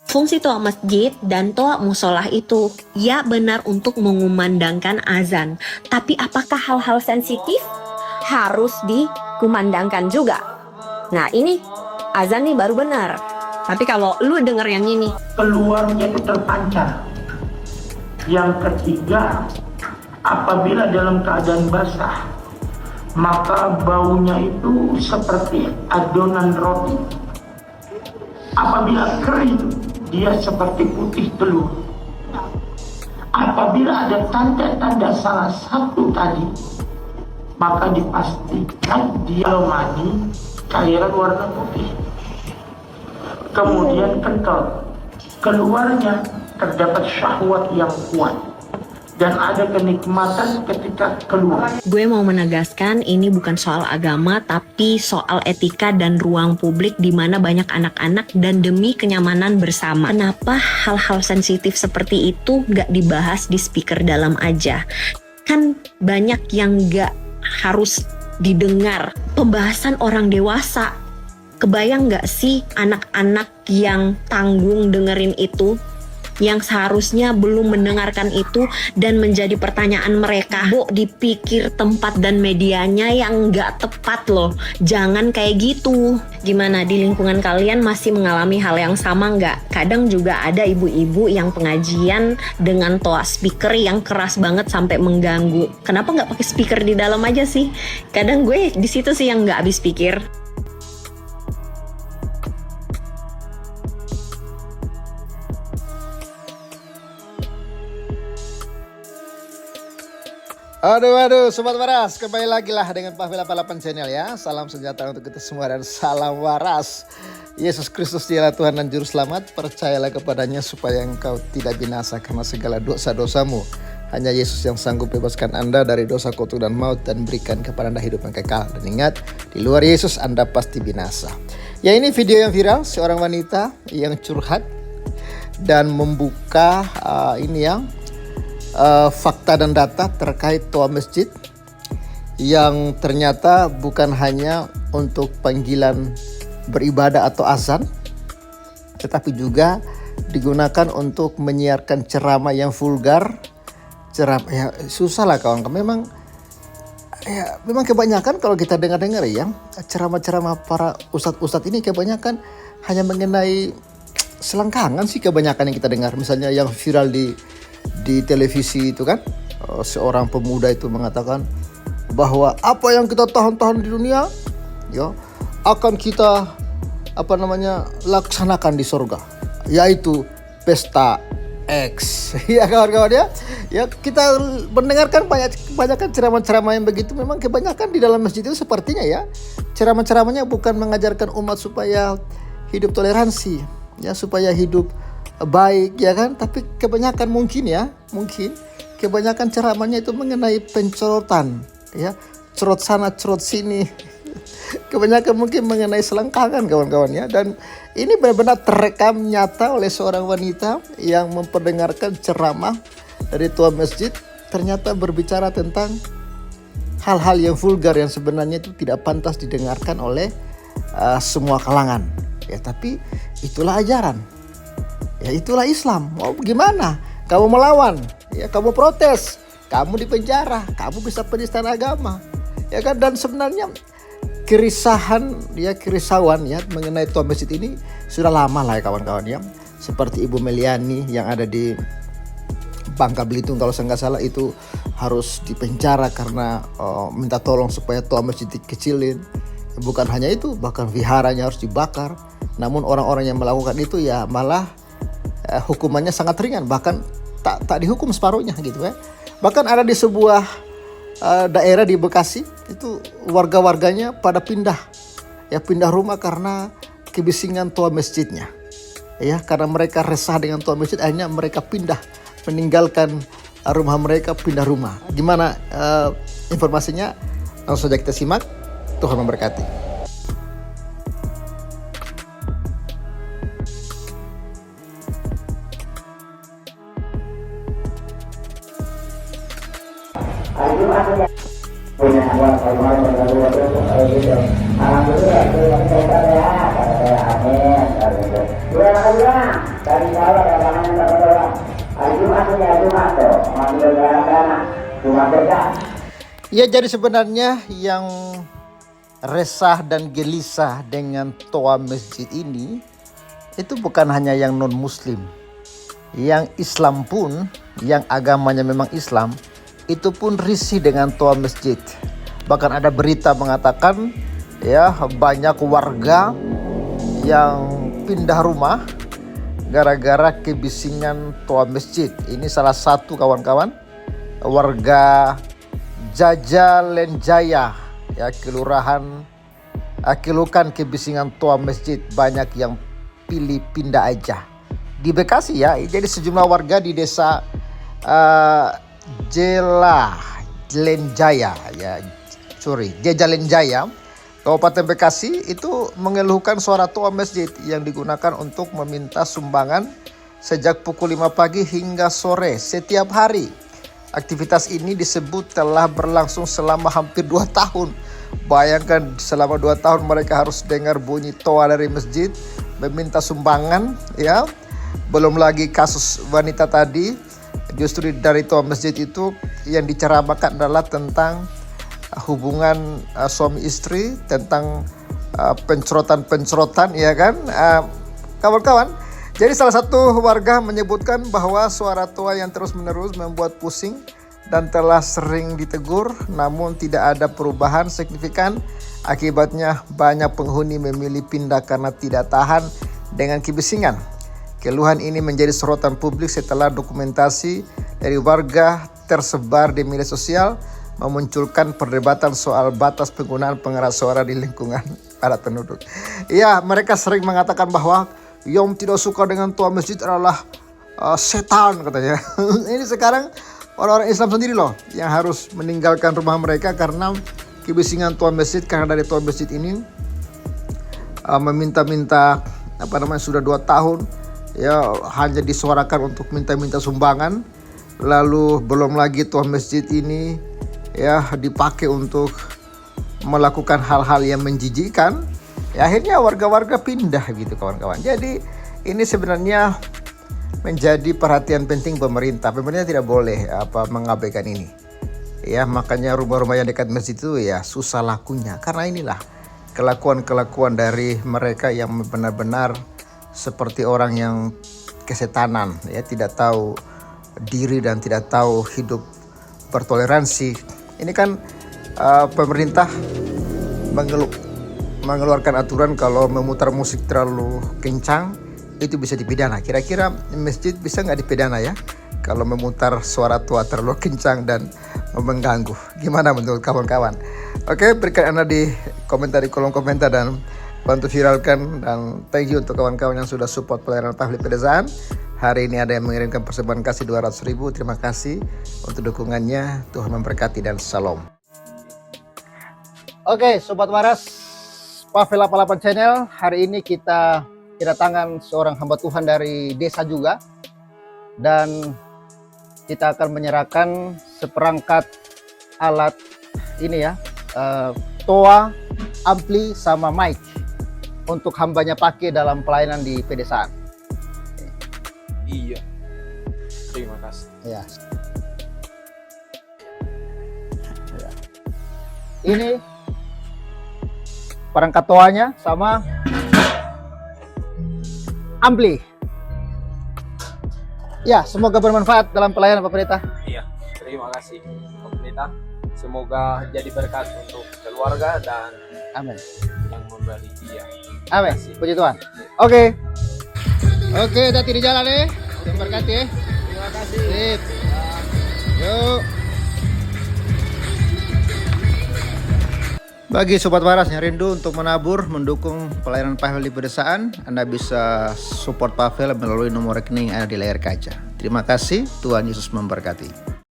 Fungsi toa masjid dan toa musolah itu ya benar untuk mengumandangkan azan. Tapi apakah hal-hal sensitif harus dikumandangkan juga? Nah ini azan nih baru benar. Tapi kalau lu denger yang ini, keluarnya itu terpancar. Yang ketiga, apabila dalam keadaan basah, maka baunya itu seperti adonan roti. Apabila kering, dia seperti putih telur. Apabila ada tanda-tanda salah satu tadi, maka dipastikan dia mani cairan warna putih. Kemudian kental, keluarnya terdapat syahwat yang kuat dan ada kenikmatan ketika keluar. gue mau menegaskan ini bukan soal agama, tapi soal etika dan ruang publik di mana banyak anak-anak dan demi kenyamanan bersama. Kenapa hal-hal sensitif seperti itu gak dibahas di speaker dalam aja? Kan banyak yang gak harus didengar. Pembahasan orang dewasa. Kebayang gak sih anak-anak yang tanggung dengerin itu? Yang seharusnya belum mendengarkan itu dan menjadi pertanyaan mereka. Bu, dipikir tempat dan medianya yang nggak tepat loh. Jangan kayak gitu. Gimana di lingkungan kalian masih mengalami hal yang sama nggak? Kadang juga ada ibu-ibu yang pengajian dengan toa speaker yang keras banget sampai mengganggu. Kenapa nggak pakai speaker di dalam aja sih? Kadang gue di situ sih yang nggak habis pikir. Aduh, Sobat Waras, kembali lagi lah dengan Pavela 88 Channel ya. Salam sejahtera untuk kita semua dan salam waras. Yesus Kristus dialah Tuhan dan Juru Selamat. Percayalah kepadanya supaya engkau tidak binasa karena segala dosa-dosamu. Hanya Yesus yang sanggup bebaskan Anda dari dosa, kutuk dan maut dan berikan kepada Anda hidup yang kekal. Dan ingat, di luar Yesus Anda pasti binasa. Ya, ini video yang viral, seorang wanita yang curhat dan membuka fakta dan data terkait toa masjid yang ternyata bukan hanya untuk panggilan beribadah atau azan, tetapi juga digunakan untuk menyiarkan ceramah yang vulgar. Ceramah ya susah lah kawan. Memang kebanyakan kalau kita dengar-dengar ya, ceramah-ceramah para ustadz-ustadz ini kebanyakan hanya mengenai selangkangan sih kebanyakan yang kita dengar. Misalnya yang viral di televisi itu kan, seorang pemuda itu mengatakan bahwa apa yang kita tahan-tahan di dunia ya akan kita laksanakan di surga, yaitu pesta X. Ya kawan-kawan ya. Ya kita mendengarkan banyak ceramah-ceramah yang begitu. Memang kebanyakan di dalam masjid itu sepertinya ya ceramah-ceramahnya bukan mengajarkan umat supaya hidup toleransi, ya supaya hidup baik ya kan, tapi kebanyakan mungkin kebanyakan ceramahnya itu mengenai pencorotan ya, cerot sana cerot sini. Kebanyakan mungkin mengenai selangkangan kawan-kawan ya. Dan ini benar-benar terekam nyata oleh seorang wanita yang memperdengarkan ceramah dari tua masjid, ternyata berbicara tentang hal-hal yang vulgar yang sebenarnya itu tidak pantas didengarkan oleh semua kalangan ya. Tapi itulah ajaran. Ya itulah Islam. Mau gimana? Kamu melawan, ya kamu protes, kamu dipenjara, kamu bisa penistaan agama. Ya kan, dan sebenarnya kerisauan ya mengenai toa masjid ini sudah lama lah ya kawan-kawan ya. Seperti Ibu Meliani yang ada di Bangka Belitung kalau saya nggak salah itu harus dipenjara karena minta tolong supaya toa masjid dikecilin. Bukan hanya itu, bahkan viharanya harus dibakar. Namun orang-orang yang melakukan itu ya malah hukumannya sangat ringan, bahkan tak dihukum separuhnya gitu ya. Bahkan ada di sebuah daerah di Bekasi itu warga-warganya pada pindah rumah karena kebisingan toa masjidnya ya, karena mereka resah dengan toa masjid, akhirnya mereka meninggalkan rumah mereka, pindah rumah. Gimana informasinya? Langsung saja kita simak. Tuhan memberkati. Alhamdulillah, dari bawah dagangan orang. Hari Jumat tuh, mengambil barang-barang, cuma beda. Ya, jadi sebenarnya yang resah dan gelisah dengan toa masjid ini itu bukan hanya yang non muslim. Yang Islam pun, yang agamanya memang Islam, itu pun risih dengan toa masjid. Bahkan ada berita mengatakan ya banyak warga yang pindah rumah gara-gara kebisingan toa masjid. Ini salah satu kawan-kawan warga Jajalenjaya ya, kelurahan Kilukan kebisingan toa masjid, banyak yang pilih pindah aja. Di Bekasi ya, jadi sejumlah warga di desa Jajalenjaya, Kabupaten Bekasi itu mengeluhkan suara toa masjid yang digunakan untuk meminta sumbangan sejak pukul 5 pagi hingga sore setiap hari. Aktivitas ini disebut telah berlangsung selama hampir 2 tahun. Bayangkan selama 2 tahun mereka harus dengar bunyi toa dari masjid, meminta sumbangan ya. Belum lagi kasus wanita tadi, justru dari toa masjid itu yang diceramakan adalah tentang hubungan suami istri, tentang pencorotan ya kan, kawan-kawan. Jadi salah satu warga menyebutkan bahwa suara toa yang terus-menerus membuat pusing dan telah sering ditegur, namun tidak ada perubahan signifikan. Akibatnya banyak penghuni memilih pindah karena tidak tahan dengan kebisingan. Keluhan ini menjadi sorotan publik setelah dokumentasi dari warga tersebar di media sosial memunculkan perdebatan soal batas penggunaan pengeras suara di lingkungan para penduduk. Ya, mereka sering mengatakan bahwa yang tidak suka dengan toa masjid adalah setan katanya. Ini sekarang orang-orang Islam sendiri loh yang harus meninggalkan rumah mereka karena kebisingan toa masjid, karena dari toa masjid ini meminta-minta sudah 2 tahun ya hanya disuarakan untuk minta-minta sumbangan. Lalu belum lagi toa masjid ini ya dipakai untuk melakukan hal-hal yang menjijikkan. Ya, akhirnya warga-warga pindah gitu kawan-kawan. Jadi ini sebenarnya menjadi perhatian penting pemerintah. Pemerintah tidak boleh mengabaikan ini. Ya, makanya rumah-rumah yang dekat masjid itu ya susah lakunya. Karena inilah kelakuan-kelakuan dari mereka yang benar-benar seperti orang yang kesetanan, ya, tidak tahu diri dan tidak tahu hidup bertoleransi. Ini kan pemerintah mengeluarkan aturan kalau memutar musik terlalu kencang itu bisa dipidana. Kira-kira masjid bisa nggak dipidana ya kalau memutar suara tua terlalu kencang dan mengganggu? Gimana menurut kawan-kawan? Oke, berikan Anda di kolom komentar dan bantu viralkan. Dan thank you untuk kawan-kawan yang sudah support pelayanan Tahfidz Pedesaan. Hari ini ada yang mengirimkan persembahan kasih 200.000. Terima kasih untuk dukungannya. Tuhan memberkati dan shalom. Oke, Sobat Waras, Pavel 88 Channel. Hari ini kita kedatangan seorang hamba Tuhan dari desa juga. Dan kita akan menyerahkan seperangkat alat ini ya, toa, ampli, sama mic untuk hambanya pakai dalam pelayanan di pedesaan. Iya, terima kasih. Ya. Ini perangkat toanya sama ampli. Ya, semoga bermanfaat dalam pelayanan Pak Pendeta. Iya, terima kasih Pak Pendeta. Semoga jadi berkat untuk keluarga dan Amin. yang membeli dia. Amin. Puji Tuhan. Oke. Oke, hati di jalan nih. Tuhan berkati ya. Terima kasih. Sip. Yuk. Bagi Sobat Waras yang rindu untuk menabur, mendukung pelayanan Pavel di pedesaan, Anda bisa support Pavel melalui nomor rekening yang ada di layar kaca. Terima kasih, Tuhan Yesus memberkati.